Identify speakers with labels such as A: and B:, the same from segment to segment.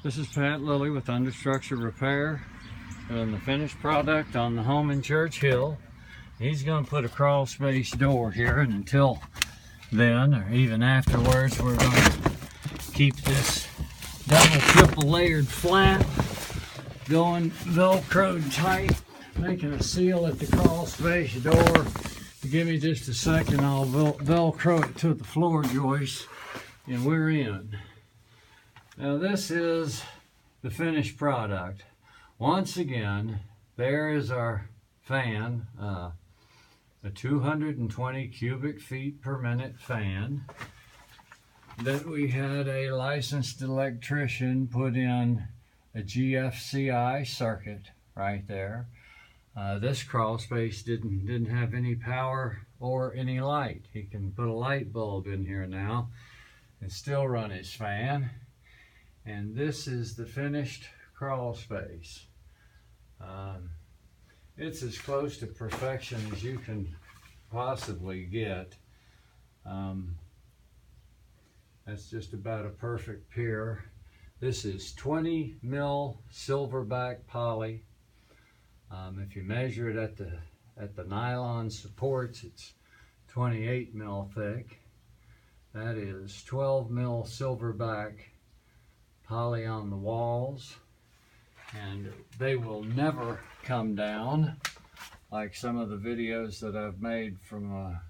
A: This is Pat Lilly with Understructure Repair and the finished product on the home in Church Hill. He's going to put a crawl space door here, and until then, or even afterwards, we're going to keep this double, triple layered flat going velcroed tight, making a seal at the crawl space door. Give me just a second, I'll velcro it to the floor joist, and we're in. Now this is the finished product. Once again, there is our fan, a 220 cubic feet per minute fan that we had a licensed electrician put in a GFCI circuit right there. This crawl space didn't have any power or any light. He can put a light bulb in here now and still run his fan. And this is the finished crawl space. It's as close to perfection as you can possibly get. That's just about a perfect pier. This is 20 mil silverback poly. If you measure it at the nylon supports, it's 28 mil thick. That is 12 mil silverback poly on the walls, and they will never come down like some of the videos that I've made from a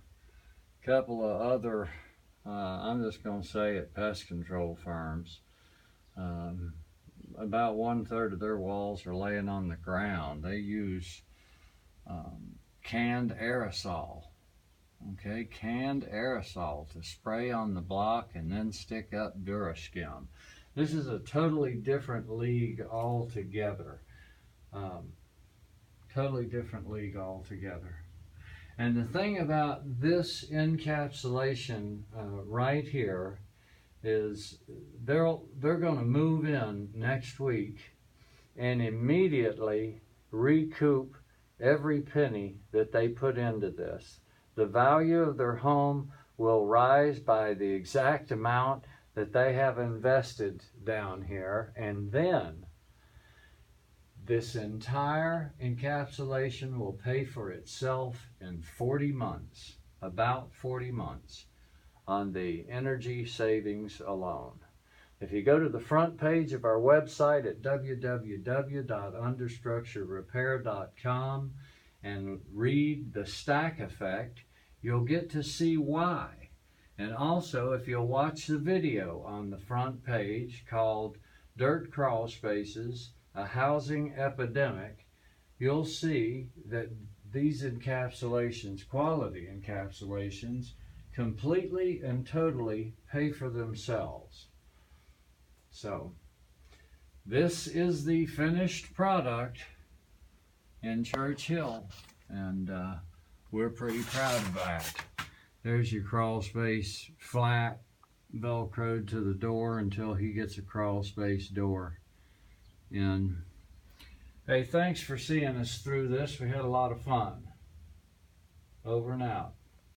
A: couple of other, I'm just going to say it, pest control firms. About 1/3 of their walls are laying on the ground. They use canned aerosol, okay, canned aerosol to spray on the block and then stick up Duraskim. This is a totally different league altogether. Totally different league altogether. And the thing about this encapsulation right here is they're going to move in next week and immediately recoup every penny that they put into this. The value of their home will rise by the exact amount that they have invested down here, and then this entire encapsulation will pay for itself in 40 months, about 40 months, on the energy savings alone. If you go to the front page of our website at www.understructurerepair.com and read the stack effect, you'll get to see why. And also, if you'll watch the video on the front page called Dirt Crawl Spaces, a Housing Epidemic, you'll see that these encapsulations, quality encapsulations, completely and totally pay for themselves. So, this is the finished product in Church Hill, and we're pretty proud of that. There's your crawl space flat, velcroed to the door until he gets a crawl space door in. Hey, thanks for seeing us through this. We had a lot of fun. Over and out.